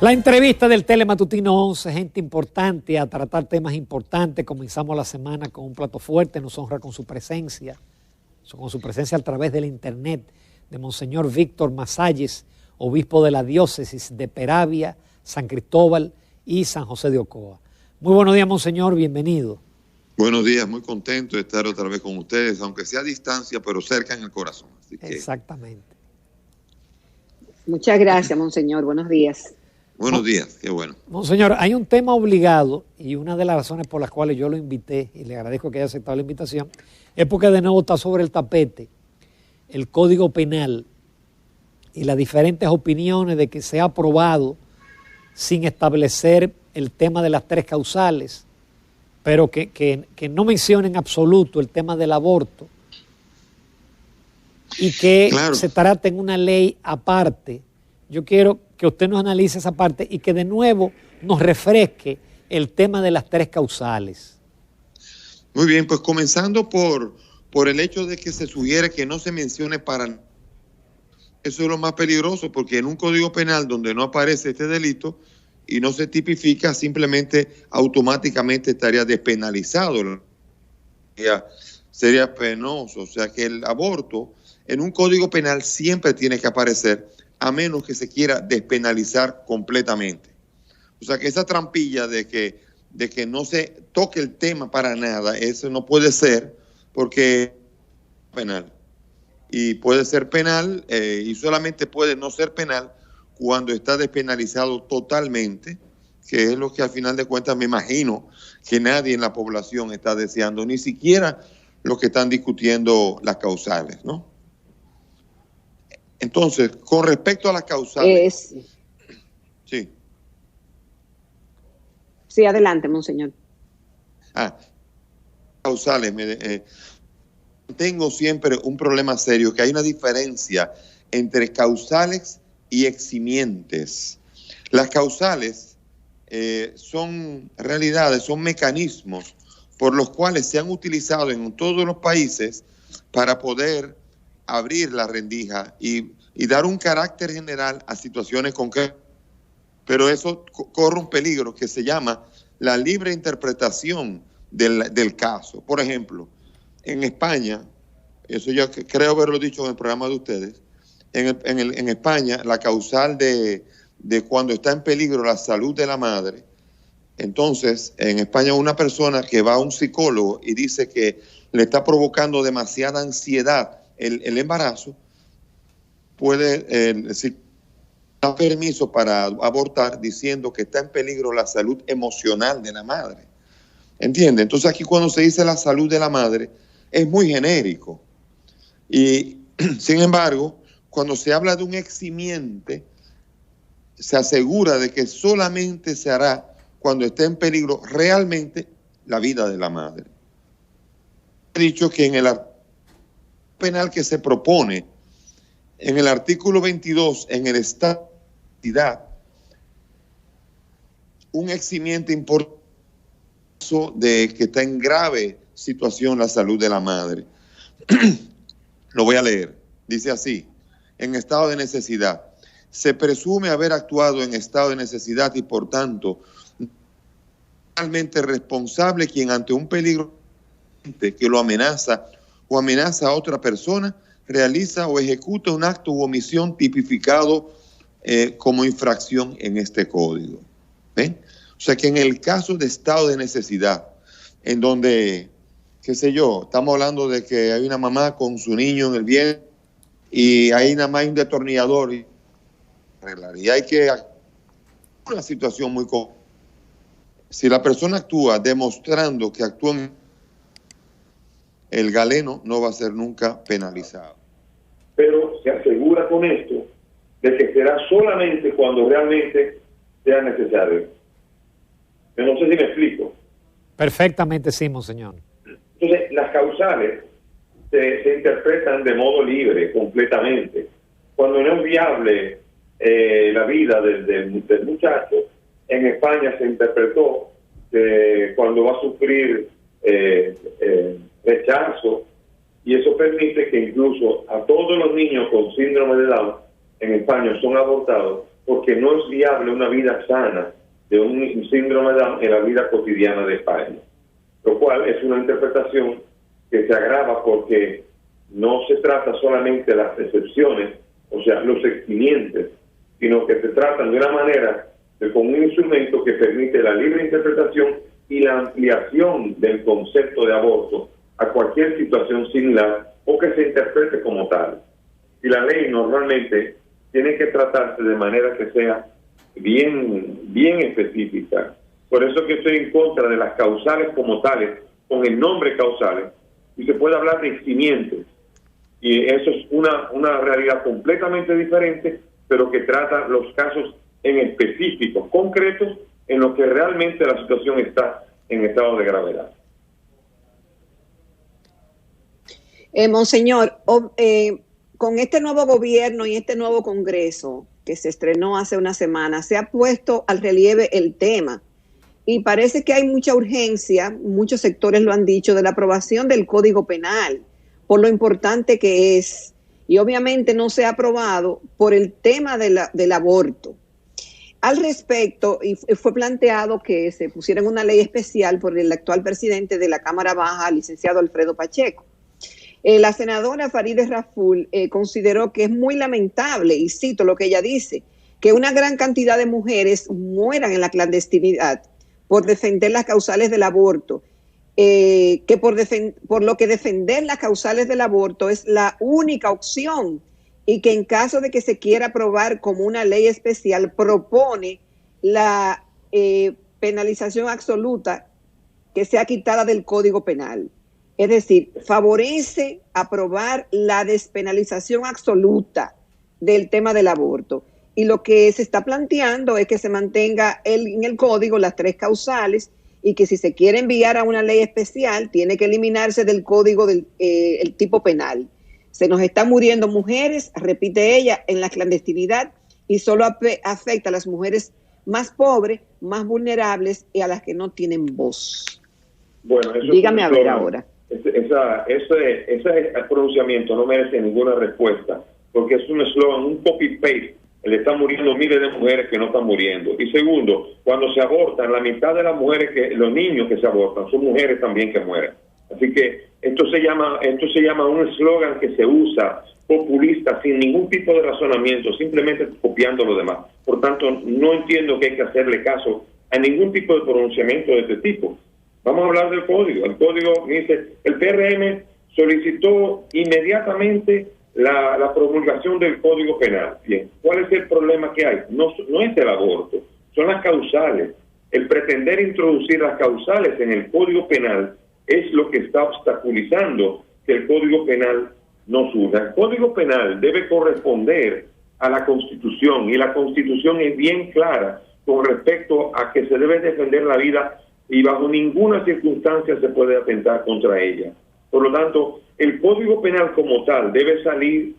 La entrevista del Telematutino 11, gente importante a tratar temas importantes. Comenzamos la semana con un plato fuerte, nos honra con su presencia a través del internet de Monseñor Víctor Masalles, obispo de la diócesis de Peravia, San Cristóbal y San José de Ocoa. Muy buenos días, Monseñor, bienvenido. Buenos días, muy contento de estar otra vez con ustedes, aunque sea a distancia, pero cerca en el corazón. Así que... Exactamente. Muchas gracias, Monseñor, buenos días. Buenos días, qué bueno. Monseñor, hay un tema obligado y una de las razones por las cuales yo lo invité, y le agradezco que haya aceptado la invitación, es porque de nuevo está sobre el tapete el Código Penal y las diferentes opiniones de que se ha aprobado sin establecer el tema de las tres causales, pero que no menciona en absoluto el tema del aborto y que se trata en una ley aparte. Yo quiero que usted nos analice esa parte y que de nuevo nos refresque el tema de las tres causales. Muy bien, pues comenzando por el hecho de que se sugiere que no se mencione para... Eso es lo más peligroso, porque en un código penal donde no aparece este delito y no se tipifica, simplemente automáticamente estaría despenalizado. Sería penoso. O sea que el aborto en un código penal siempre tiene que aparecer, a menos que se quiera despenalizar completamente. O sea que esa trampilla de que no se toque el tema para nada, eso no puede ser, porque es penal. Y puede ser penal, y solamente puede no ser penal cuando está despenalizado totalmente, que es lo que al final de cuentas me imagino que nadie en la población está deseando, ni siquiera los que están discutiendo las causales, ¿no? Entonces, con respecto a las causales... Sí. Sí, adelante, Monseñor. Causales. Tengo siempre un problema serio, que hay una diferencia entre causales y eximientes. Las causales son realidades, son mecanismos por los cuales se han utilizado en todos los países para poder abrir la rendija y dar un carácter general a situaciones concretas. Pero eso corre un peligro que se llama la libre interpretación del caso. Por ejemplo, en España, eso yo creo haberlo dicho en el programa de ustedes, en España la causal de cuando está en peligro la salud de la madre, entonces en España una persona que va a un psicólogo y dice que le está provocando demasiada ansiedad el embarazo, puede dar permiso para abortar diciendo que está en peligro la salud emocional de la madre. ¿Entiende? Entonces aquí cuando se dice la salud de la madre es muy genérico. Y sin embargo, cuando se habla de un eximiente, se asegura de que solamente se hará cuando esté en peligro realmente la vida de la madre. He dicho que en el penal que se propone, en el artículo 22, en el estado de necesidad, un eximiente importante de que está en grave situación la salud de la madre. Lo voy a leer. Dice así: en estado de necesidad, se presume haber actuado en estado de necesidad y por tanto realmente responsable quien ante un peligro que lo amenaza o amenaza a otra persona realiza o ejecuta un acto u omisión tipificado como infracción en este código. ¿Ven? O sea que en el caso de estado de necesidad, en donde, qué sé yo, estamos hablando de que hay una mamá con su niño en el vientre y hay nada más un destornillador y hay que una situación muy compleja. Si la persona actúa demostrando que actúa en el galeno, no va a ser nunca penalizado. Pero se asegura con esto de que será solamente cuando realmente sea necesario. Yo no sé si me explico. Perfectamente, sí, Monseñor. Entonces, las causales se interpretan de modo libre, completamente. Cuando no es viable la vida del muchacho, en España se interpretó que cuando va a sufrir rechazo, y eso permite que incluso a todos los niños con síndrome de Down en España son abortados porque no es viable una vida sana de un síndrome de Down en la vida cotidiana de España, lo cual es una interpretación que se agrava porque no se trata solamente de las excepciones, o sea, los excluyentes, sino que se tratan de una manera con un instrumento que permite la libre interpretación y la ampliación del concepto de aborto a cualquier situación similar o que se interprete como tal. Y la ley normalmente tiene que tratarse de manera que sea bien específica. Por eso que estoy en contra de las causales como tales, con el nombre causales, y se puede hablar de eximientes. Y eso es una realidad completamente diferente, pero que trata los casos en específicos, concretos, en los que realmente la situación está en estado de gravedad. Monseñor, con este nuevo gobierno y este nuevo Congreso que se estrenó hace una semana, se ha puesto al relieve el tema y parece que hay mucha urgencia, muchos sectores lo han dicho, de la aprobación del Código Penal, por lo importante que es, y obviamente no se ha aprobado por el tema del aborto. Al respecto, y fue planteado que se pusiera en una ley especial por el actual presidente de la Cámara Baja, licenciado Alfredo Pacheco. La senadora Farideh Raful consideró que es muy lamentable, y cito lo que ella dice, que una gran cantidad de mujeres mueran en la clandestinidad por defender las causales del aborto, que por lo que defender las causales del aborto es la única opción, y que en caso de que se quiera aprobar como una ley especial, propone la penalización absoluta que sea quitada del Código Penal. Es decir, favorece aprobar la despenalización absoluta del tema del aborto. Y lo que se está planteando es que se mantenga en el código las 3 causales y que si se quiere enviar a una ley especial, tiene que eliminarse del código el tipo penal. Se nos están muriendo mujeres, repite ella, en la clandestinidad y solo afecta a las mujeres más pobres, más vulnerables y a las que no tienen voz. Bueno, dígame a ver ahora. Ese pronunciamiento no merece ninguna respuesta, porque es un eslogan, un copy-paste. Le están muriendo miles de mujeres que no están muriendo. Y segundo, cuando se abortan, la mitad de las mujeres, los niños que se abortan, son mujeres también que mueren. Así que esto se llama un eslogan que se usa populista, sin ningún tipo de razonamiento, simplemente copiando lo demás. Por tanto, no entiendo que hay que hacerle caso a ningún tipo de pronunciamiento de este tipo. Vamos a hablar del código. El código dice, el PRM solicitó inmediatamente la promulgación del Código Penal. Bien, ¿cuál es el problema que hay? No es el aborto, son las causales. El pretender introducir las causales en el Código Penal es lo que está obstaculizando que el Código Penal no surja. El Código Penal debe corresponder a la Constitución, y la Constitución es bien clara con respecto a que se debe defender la vida y bajo ninguna circunstancia se puede atentar contra ella. Por lo tanto, el Código Penal como tal debe salir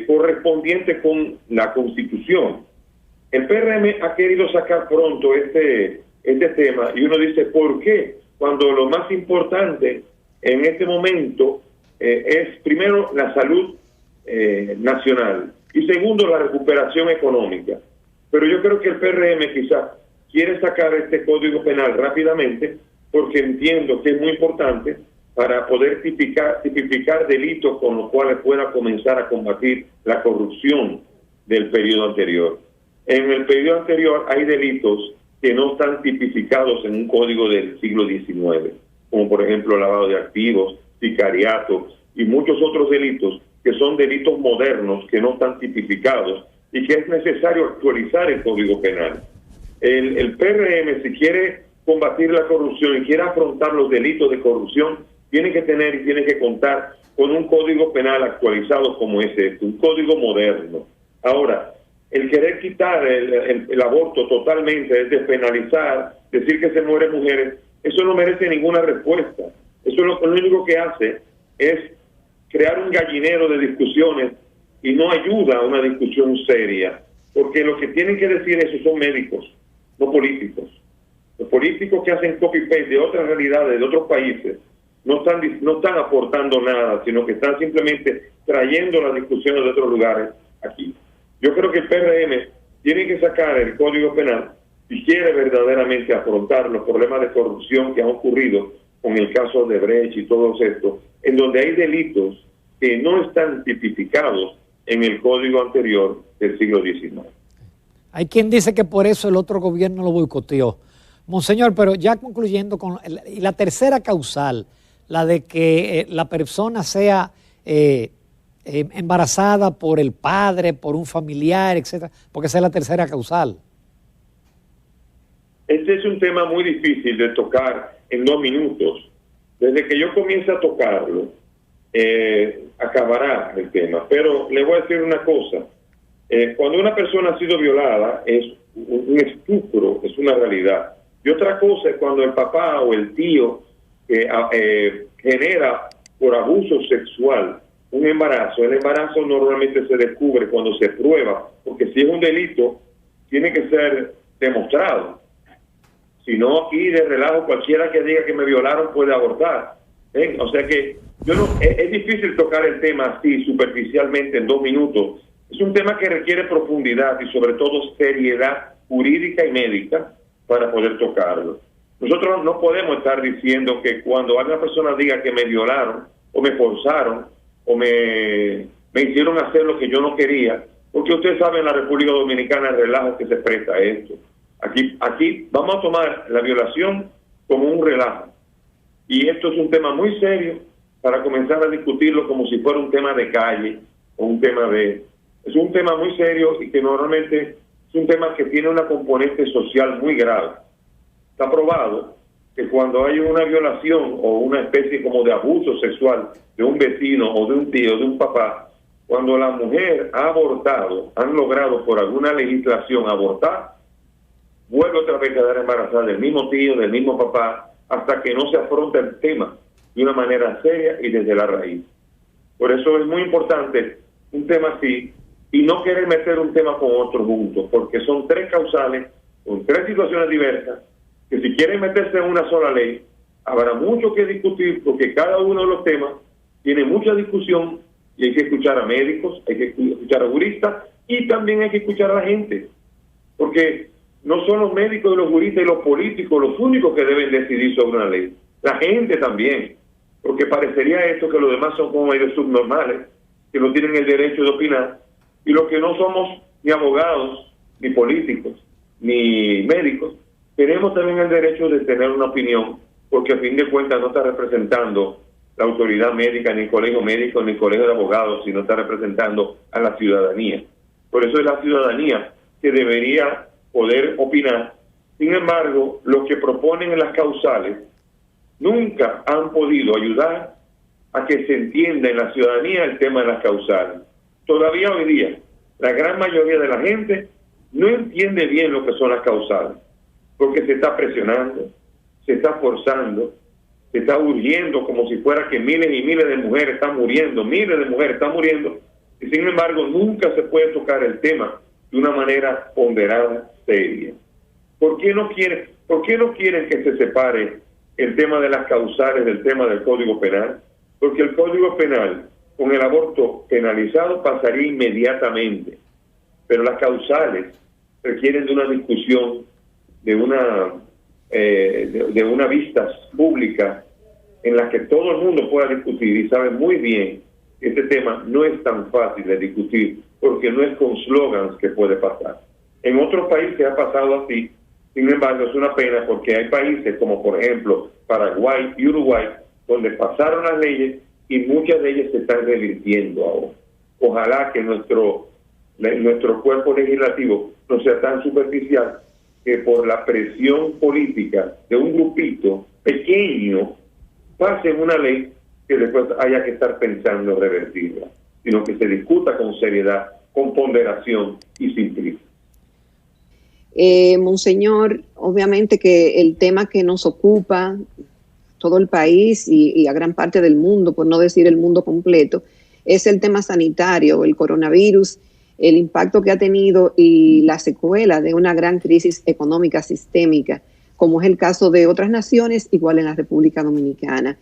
correspondiente con la Constitución. El PRM ha querido sacar pronto este tema y uno dice, ¿por qué? Cuando lo más importante en este momento es primero la salud nacional y segundo la recuperación económica. Pero yo creo que el PRM quizás quiere sacar este Código Penal rápidamente porque entiendo que es muy importante para poder tipificar delitos con los cuales pueda comenzar a combatir la corrupción del periodo anterior. En el periodo anterior hay delitos que no están tipificados en un código del siglo XIX, como por ejemplo lavado de activos, sicariato y muchos otros delitos que son delitos modernos que no están tipificados y que es necesario actualizar el Código Penal. El PRM, si quiere combatir la corrupción y quiere afrontar los delitos de corrupción, tiene que tener y tiene que contar con un Código Penal actualizado como es este, un código moderno. Ahora, el querer quitar el aborto totalmente, es despenalizar, decir que se mueren mujeres, eso no merece ninguna respuesta. Eso lo único que hace es crear un gallinero de discusiones y no ayuda a una discusión seria, porque lo que tienen que decir eso son médicos, no políticos. Los políticos que hacen copy-paste de otras realidades, de otros países, no están aportando nada, sino que están simplemente trayendo las discusiones de otros lugares aquí. Yo creo que el PRM tiene que sacar el Código Penal si quiere verdaderamente afrontar los problemas de corrupción que han ocurrido con el caso de Brecht y todos estos, en donde hay delitos que no están tipificados en el código anterior del siglo XIX. Hay quien dice que por eso el otro gobierno lo boicoteó. Monseñor, pero ya concluyendo con la tercera causal, la de que la persona sea embarazada por el padre, por un familiar, etcétera, porque esa es la tercera causal. Este es un tema muy difícil de tocar en 2 minutos. Desde que yo comience a tocarlo, acabará el tema. Pero le voy a decir una cosa. Cuando una persona ha sido violada, es un estupro, es una realidad. Y otra cosa es cuando el papá o el tío genera por abuso sexual un embarazo. El embarazo normalmente se descubre cuando se prueba, porque si es un delito, tiene que ser demostrado. Si no, aquí de relajo, cualquiera que diga que me violaron puede abortar. O sea que es difícil tocar el tema así superficialmente en 2 minutos. Es un tema que requiere profundidad y sobre todo seriedad jurídica y médica para poder tocarlo. Nosotros no podemos estar diciendo que cuando alguna persona diga que me violaron o me forzaron o me hicieron hacer lo que yo no quería, porque usted sabe en la República Dominicana el relajo que se presta a esto. Aquí vamos a tomar la violación como un relajo. Y esto es un tema muy serio para comenzar a discutirlo como si fuera un tema de calle o un tema de... Es un tema muy serio y que normalmente es un tema que tiene una componente social muy grave. Está probado que cuando hay una violación o una especie como de abuso sexual de un vecino o de un tío, de un papá, cuando la mujer ha abortado, han logrado por alguna legislación abortar, vuelve otra vez a quedar embarazada del mismo tío, del mismo papá, hasta que no se afronta el tema de una manera seria y desde la raíz. Por eso es muy importante un tema así y no querer meter un tema con otro juntos, porque son 3 causales, con 3 situaciones diversas, que si quieren meterse en una sola ley, habrá mucho que discutir, porque cada uno de los temas tiene mucha discusión y hay que escuchar a médicos, hay que escuchar a juristas y también hay que escuchar a la gente, porque no son los médicos y los juristas y los políticos los únicos que deben decidir sobre una ley. La gente también, porque parecería esto que los demás son como medio subnormales, que no tienen el derecho de opinar, y los que no somos ni abogados, ni políticos, ni médicos, tenemos también el derecho de tener una opinión, porque a fin de cuentas no está representando la autoridad médica, ni el colegio médico, ni el colegio de abogados, sino está representando a la ciudadanía. Por eso es la ciudadanía que debería poder opinar. Sin embargo, los que proponen en las causales nunca han podido ayudar a que se entienda en la ciudadanía el tema de las causales. Todavía hoy día, la gran mayoría de la gente no entiende bien lo que son las causales, porque se está presionando, se está forzando, se está urgiendo como si fuera que miles y miles de mujeres están muriendo, miles de mujeres están muriendo, y sin embargo nunca se puede tocar el tema de una manera ponderada, seria. ¿Por qué no quieren que se separe el tema de las causales del tema del Código Penal? Porque el Código Penal, con el aborto penalizado, pasaría inmediatamente, pero las causales requieren de una discusión, de una vista pública en la que todo el mundo pueda discutir, y saben muy bien que este tema no es tan fácil de discutir, porque no es con slogans que puede pasar. En otros países ha pasado así, sin embargo es una pena porque hay países como por ejemplo Paraguay y Uruguay, donde pasaron las leyes y muchas de ellas se están revirtiendo ahora. Ojalá que nuestro cuerpo legislativo no sea tan superficial que por la presión política de un grupito pequeño pase una ley que después haya que estar pensando en revertirla, sino que se discuta con seriedad, con ponderación y simplicidad. Monseñor, obviamente que el tema que nos ocupa todo el país y a gran parte del mundo, por no decir el mundo completo, es el tema sanitario, el coronavirus, el impacto que ha tenido y la secuela de una gran crisis económica sistémica, como es el caso de otras naciones, igual en la República Dominicana.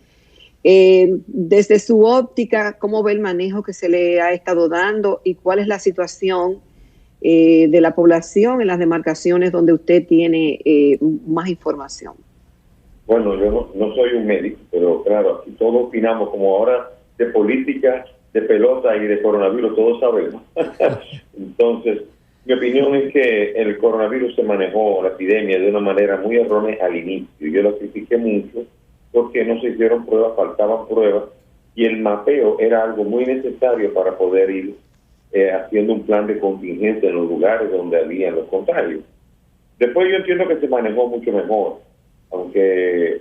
Desde su óptica, ¿cómo ve el manejo que se le ha estado dando y cuál es la situación de la población en las demarcaciones donde usted tiene más información? Bueno, yo no soy un médico, pero claro, aquí todos opinamos, como ahora de política, de pelota y de coronavirus, todos sabemos. Entonces, mi opinión es que el coronavirus se manejó, la epidemia, de una manera muy errónea al inicio. Yo lo critiqué mucho porque no se hicieron pruebas, faltaban pruebas, y el mapeo era algo muy necesario para poder ir haciendo un plan de contingencia en los lugares donde había los contagios. Después yo entiendo que se manejó mucho mejor, aunque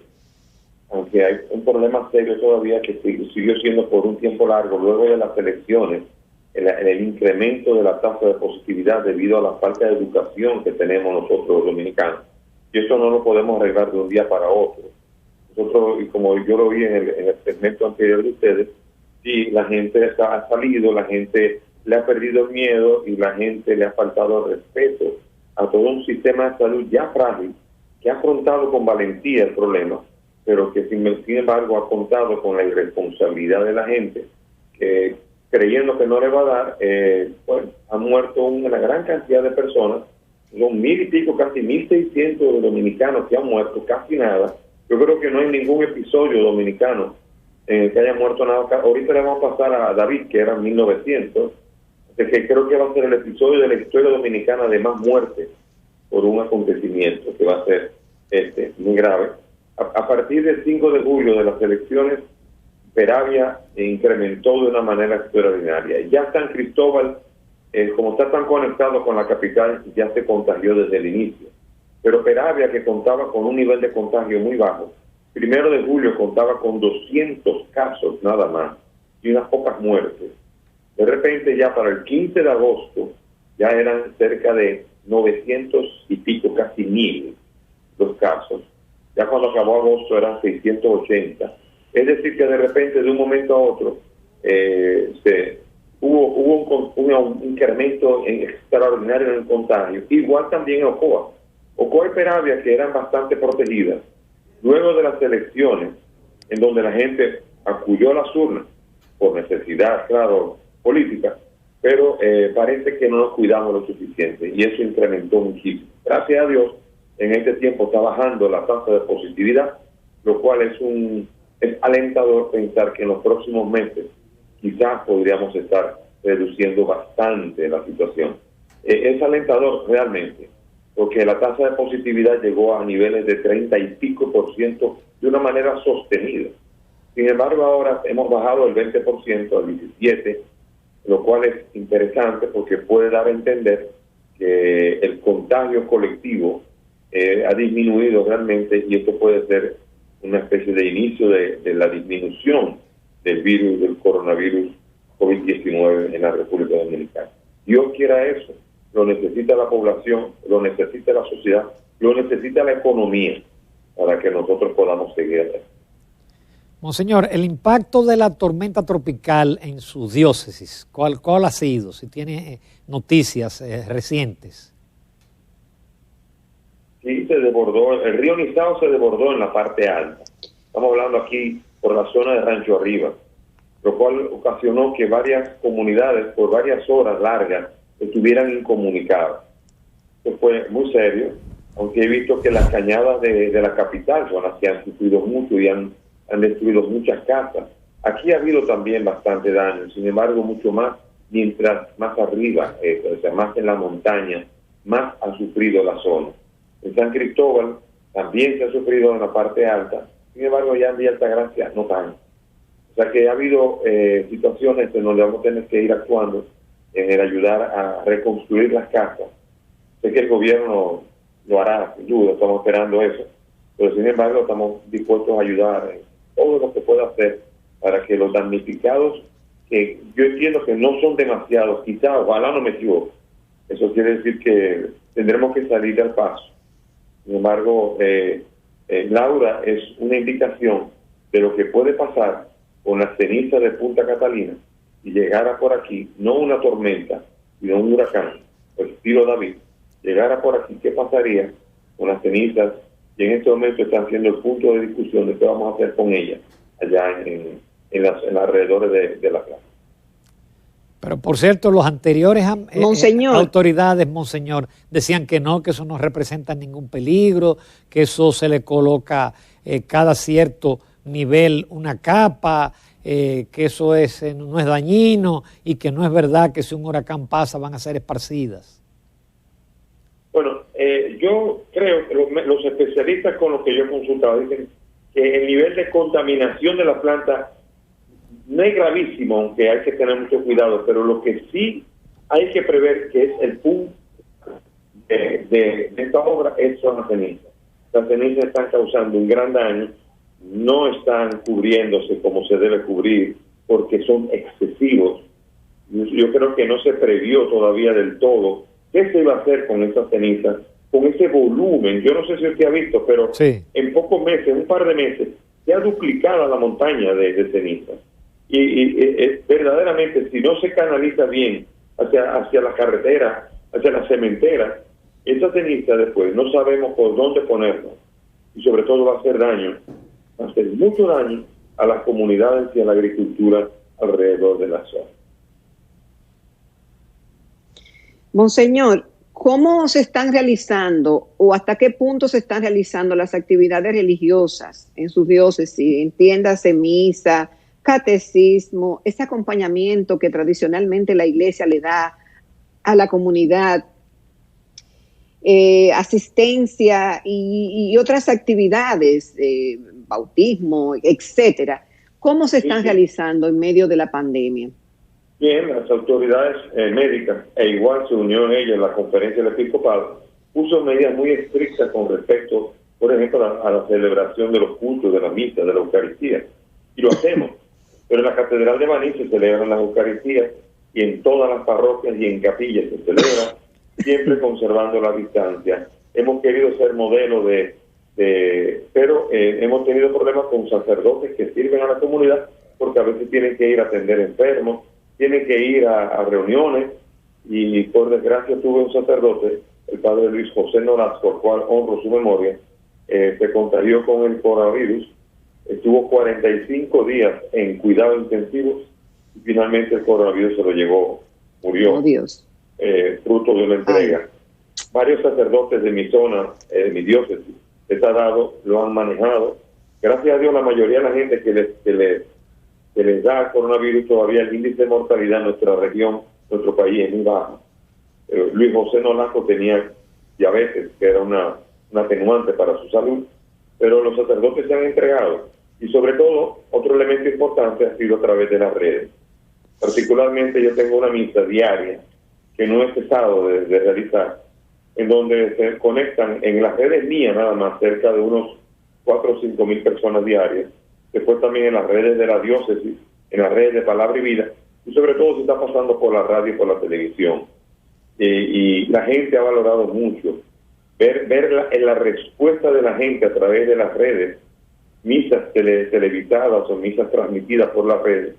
hay un problema serio todavía que siguió siendo por un tiempo largo, luego de las elecciones, el incremento de la tasa de positividad debido a la falta de educación que tenemos nosotros los dominicanos. Y eso no lo podemos arreglar de un día para otro. Nosotros, y como yo lo vi en el segmento anterior de ustedes, sí, la gente ha salido, la gente le ha perdido el miedo y la gente le ha faltado el respeto a todo un sistema de salud ya frágil, que ha afrontado con valentía el problema, pero que sin embargo ha contado con la irresponsabilidad de la gente, que creyendo que no le va a dar, bueno, han muerto una gran cantidad de personas, son 1,000 y pico, casi 1,600 dominicanos que han muerto, casi nada. Yo creo que no hay ningún episodio dominicano que haya muerto nada. Ahorita le vamos a pasar a David, que era 1900, que creo que va a ser el episodio de la historia dominicana de más muertes por un acontecimiento que va a ser muy grave. A partir del 5 de julio de las elecciones, Peravia incrementó de una manera extraordinaria. Ya San Cristóbal, como está tan conectado con la capital, ya se contagió desde el inicio. Pero Peravia, que contaba con un nivel de contagio muy bajo, 1 de julio contaba con 200 casos nada más y unas pocas muertes. De repente ya para el 15 de agosto ya eran cerca de 900 y pico, casi 1,000 los casos. Ya cuando acabó agosto eran 680. Es decir, que de repente, de un momento a otro, hubo un incremento extraordinario en el contagio. Igual también en Ocoa. Ocoa y Peravia, que eran bastante protegidas, luego de las elecciones, en donde la gente acudió a las urnas, por necesidad, claro, política, pero parece que no nos cuidamos lo suficiente, y eso incrementó muchísimo. Gracias a Dios, en este tiempo está bajando la tasa de positividad, lo cual es alentador pensar que en los próximos meses quizás podríamos estar reduciendo bastante la situación. Es alentador realmente, porque la tasa de positividad llegó a niveles de 30 y pico % de una manera sostenida. Sin embargo, ahora hemos bajado el 20% al 17%, lo cual es interesante porque puede dar a entender que el contagio colectivo ha disminuido realmente, y esto puede ser una especie de inicio de la disminución del virus, del coronavirus COVID-19 en la República Dominicana. Dios quiera eso, lo necesita la población, lo necesita la sociedad, lo necesita la economía para que nosotros podamos seguir adelante. Monseñor, el impacto de la tormenta tropical en su diócesis, ¿cuál ha sido? Si tiene noticias recientes. Sí, se desbordó, el río Nizao se desbordó en la parte alta. Estamos hablando aquí por la zona de Rancho Arriba, lo cual ocasionó que varias comunidades por varias horas largas estuvieran incomunicadas. Esto fue muy serio, aunque he visto que las cañadas de la capital son las que han sufrido mucho y han destruido muchas casas. Aquí ha habido también bastante daño, sin embargo mucho más, mientras más arriba, o sea, más en la montaña, más ha sufrido la zona. En San Cristóbal también se ha sufrido en la parte alta, sin embargo ya en Villa Altagracia no tanto. O sea que ha habido situaciones en donde vamos a tener que ir actuando en el ayudar a reconstruir las casas. Sé que el gobierno lo hará, sin duda, estamos esperando eso, pero sin embargo estamos dispuestos a ayudar en todo lo que pueda hacer para que los damnificados, que yo entiendo que no son demasiados, quizá, ojalá no me equivoque, eso quiere decir que tendremos que salir al paso. Sin embargo, Laura es una indicación de lo que puede pasar con la ceniza de Punta Catalina y llegara por aquí, no una tormenta, sino un huracán, el estilo David, llegara por aquí, ¿qué pasaría con las cenizas? Y en este momento están siendo el punto de discusión de qué vamos a hacer con ellas allá en los alrededores de la plaza. Pero por cierto, los anteriores Monseñor. autoridades, Monseñor, decían que no, que eso no representa ningún peligro, que eso se le coloca cada cierto nivel una capa, que eso no es dañino y que no es verdad que si un huracán pasa van a ser esparcidas. Bueno, yo creo que los especialistas con los que yo he consultado dicen que el nivel de contaminación de la planta no es gravísimo, aunque hay que tener mucho cuidado, pero lo que sí hay que prever que es el punto de esta obra son las cenizas. Las cenizas están causando un gran daño, no están cubriéndose como se debe cubrir porque son excesivos. Yo creo que no se previó todavía del todo qué se iba a hacer con esas cenizas, con ese volumen. Yo no sé si usted ha visto, pero sí, en pocos meses, un par de meses, se ha duplicado la montaña de cenizas. Y verdaderamente, si no se canaliza bien hacia la carretera, hacia la cementera, esa ceniza después no sabemos por dónde ponerla. Y sobre todo va a hacer daño, va a hacer mucho daño a las comunidades y a la agricultura alrededor de la zona. Monseñor, ¿cómo se están realizando o hasta qué punto se están realizando las actividades religiosas en sus diócesis? Entiéndase misa, catecismo, ese acompañamiento que tradicionalmente la iglesia le da a la comunidad, asistencia y otras actividades, bautismo, etcétera. ¿Cómo se están realizando en medio de la pandemia? Bien, las autoridades médicas, e igual se unió en ella en la conferencia del episcopado, puso medidas muy estrictas con respecto, por ejemplo, a la celebración de los cultos, de la misa, de la Eucaristía. Y lo hacemos. Pero en la Catedral de Baní se celebran las Eucaristías y en todas las parroquias y en capillas se celebra, siempre conservando la distancia. Hemos querido ser modelo pero hemos tenido problemas con sacerdotes que sirven a la comunidad porque a veces tienen que ir a atender enfermos, tienen que ir a reuniones y por desgracia tuve un sacerdote, el padre Luis José Nolasco, al cual honro su memoria, se contagió con el coronavirus, estuvo 45 días en cuidados intensivos y finalmente el coronavirus se lo llevó, murió, fruto de una entrega. Ay. Varios sacerdotes de mi zona, de mi diócesis, dado lo han manejado. Gracias a Dios la mayoría de la gente que les da coronavirus, todavía el índice de mortalidad en nuestra región, nuestro país, es muy bajo. Luis José Nolasco tenía diabetes, que era una atenuante para su salud, pero los sacerdotes se han entregado. Y sobre todo, otro elemento importante ha sido a través de las redes. Particularmente yo tengo una misa diaria, que no he cesado de realizar, en donde se conectan en las redes mías nada más cerca de unos 4 o 5 mil personas diarias, después también en las redes de la diócesis, en las redes de Palabra y Vida, y sobre todo se está pasando por la radio y por la televisión. Y la gente ha valorado mucho ver la respuesta de la gente a través de las redes, misas televisadas o misas transmitidas por las redes,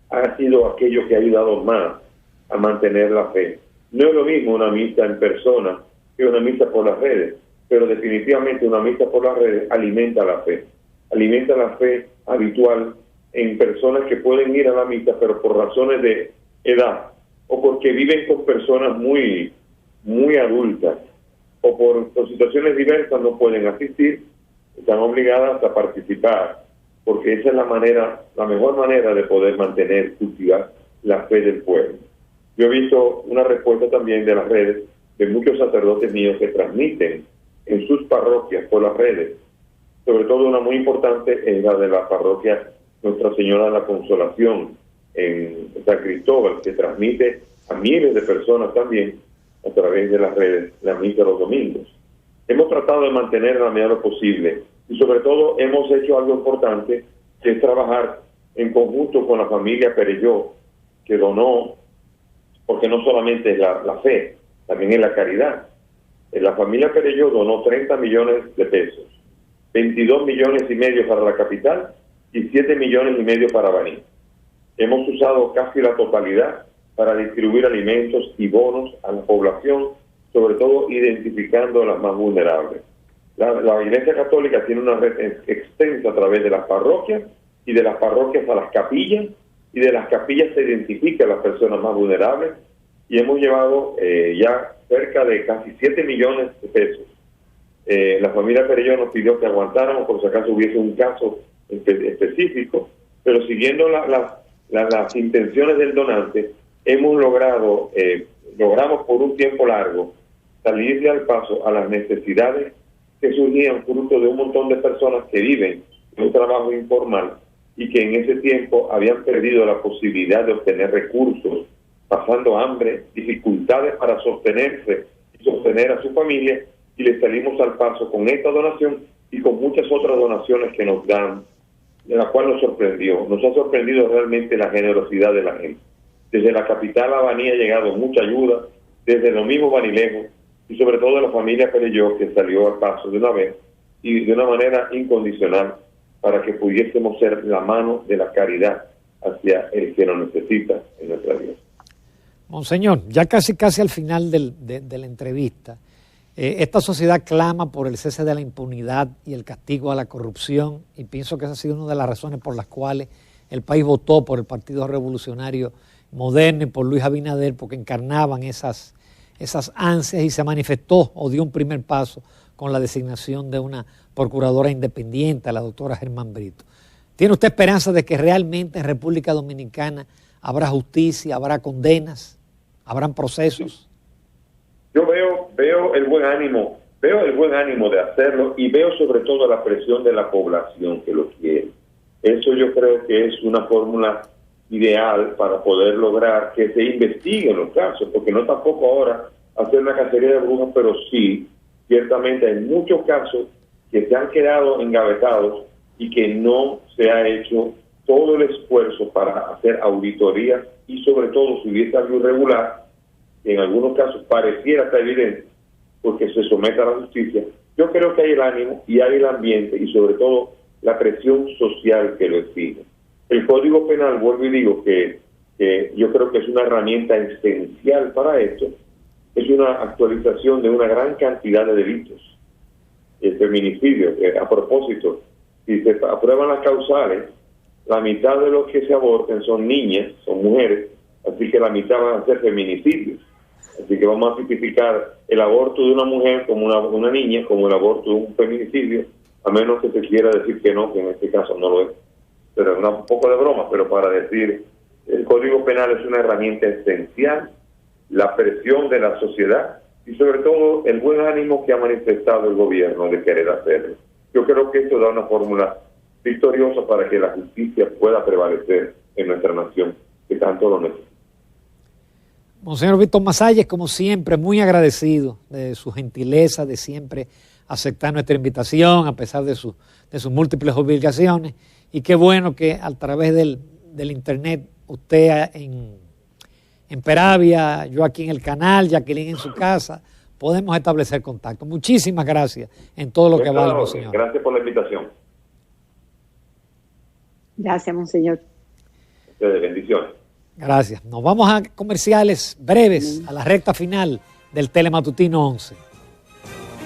ha sido aquello que ha ayudado más a mantener la fe. No es lo mismo una misa en persona que una misa por las redes, pero definitivamente una misa por las redes alimenta la fe habitual en personas que pueden ir a la misa, pero por razones de edad, o porque viven con personas muy, muy adultas, o por situaciones diversas no pueden asistir, están obligadas a participar, porque esa es la mejor manera de poder mantener, cultivar la fe del pueblo. Yo he visto una respuesta también de las redes, de muchos sacerdotes míos que transmiten en sus parroquias por las redes. Sobre todo una muy importante es la de la parroquia Nuestra Señora de la Consolación en San Cristóbal, que transmite a miles de personas también a través de las redes la misa los domingos. Hemos tratado de mantener la medida de lo posible y sobre todo hemos hecho algo importante, que es trabajar en conjunto con la familia Perelló, que donó, porque no solamente es la fe, también es la caridad. La familia Perelló donó 30 millones de pesos, 22 millones y medio para la capital y 7 millones y medio para Baní. Hemos usado casi la totalidad para distribuir alimentos y bonos a la población, sobre todo identificando a las más vulnerables. La Iglesia Católica tiene una red extensa a través de las parroquias y de las parroquias a las capillas y de las capillas se identifica a las personas más vulnerables, y hemos llevado ya cerca de casi 7 millones de pesos. La familia Perello nos pidió que aguantáramos por si acaso hubiese un caso específico, pero siguiendo las intenciones del donante, logramos por un tiempo largo salirle al paso a las necesidades que surgían fruto de un montón de personas que viven en un trabajo informal y que en ese tiempo habían perdido la posibilidad de obtener recursos, pasando hambre, dificultades para sostenerse y sostener a su familia, y le salimos al paso con esta donación y con muchas otras donaciones que nos dan, de la cual nos sorprendió. Nos ha sorprendido realmente la generosidad de la gente. Desde la capital a Baní ha llegado mucha ayuda, desde lo mismo Banilejo, y sobre todo de la familia Perello, que salió al paso de una vez y de una manera incondicional para que pudiésemos ser la mano de la caridad hacia el que lo necesita en nuestra vida. Monseñor, ya casi al final de la entrevista, esta sociedad clama por el cese de la impunidad y el castigo a la corrupción, y pienso que esa ha sido una de las razones por las cuales el país votó por el Partido Revolucionario Moderno y por Luis Abinader, porque encarnaban esas ansias, y se manifestó o dio un primer paso con la designación de una procuradora independiente, la doctora Germán Brito. ¿Tiene usted esperanza de que realmente en República Dominicana habrá justicia, habrá condenas, habrán procesos? Yo veo el buen ánimo de hacerlo, y veo sobre todo la presión de la población que lo quiere. Eso yo creo que es una fórmula ideal para poder lograr que se investiguen los casos, porque no tampoco ahora hacer una cacería de brujas, pero sí, ciertamente hay muchos casos que se han quedado engavetados y que no se ha hecho todo el esfuerzo para hacer auditorías, y sobre todo si hubiese algo irregular, que en algunos casos pareciera estar evidente, porque se someta a la justicia. Yo creo que hay el ánimo y hay el ambiente, y sobre todo la presión social que lo exige. El Código Penal, vuelvo y digo que yo creo que es una herramienta esencial para esto. Es una actualización de una gran cantidad de delitos. El feminicidio, a propósito, si se aprueban las causales, la mitad de los que se aborten son niñas, son mujeres, así que la mitad van a ser feminicidios. Así que vamos a tipificar el aborto de una mujer como una niña, como el aborto de un feminicidio, a menos que se quiera decir que no, que en este caso no lo es. Pero es un poco de broma, pero para decir, el Código Penal es una herramienta esencial, la presión de la sociedad y sobre todo el buen ánimo que ha manifestado el gobierno de querer hacerlo. Yo creo que esto da una fórmula victoriosa para que la justicia pueda prevalecer en nuestra nación, que tanto lo necesita. Monseñor Víctor Masalles, como siempre, muy agradecido de su gentileza, de siempre aceptar nuestra invitación a pesar de sus múltiples obligaciones, y qué bueno que a través del internet, usted en Peravia, yo aquí en el canal, Jacqueline en su casa, podemos establecer contacto. Muchísimas gracias en todo lo que vale, Monseñor. Gracias por la invitación. Gracias, Monseñor. Bendiciones. Gracias. Nos vamos a comerciales breves, a la recta final del Telematutino 11.